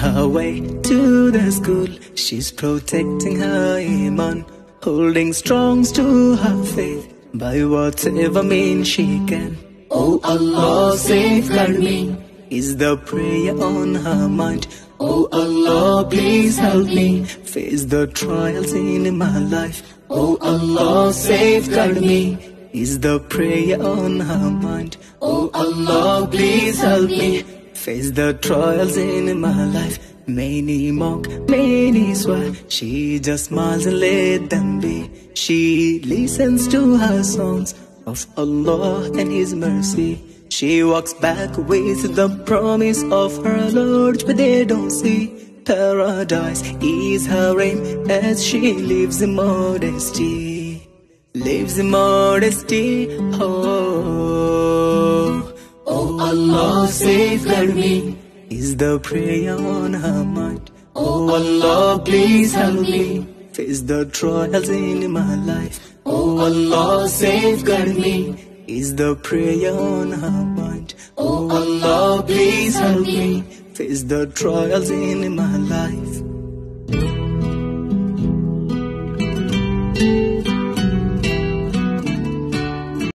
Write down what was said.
her way to the school, she's protecting her iman, holding strong to her faith by whatever means she can. Oh Allah, safeguard me, is the prayer on her mind. Oh Allah, please help me face the trials in my life. Oh Allah, safeguard me, is the prayer on her mind. Oh Allah, please help me face the trials in my life. Many mock, many swear, she just smiles and let them be. She listens to her songs of Allah and His mercy. She walks back with the promise of her Lord, but they don't see paradise is her aim as she lives in modesty. Lives in modesty. Oh, oh Allah, safeguard me, is the prayer on her mind. Oh Allah, please help me face the trials in my life. Oh Allah, safeguard me, is the prayer on her mind. Oh Allah, please help me face the trials in my life.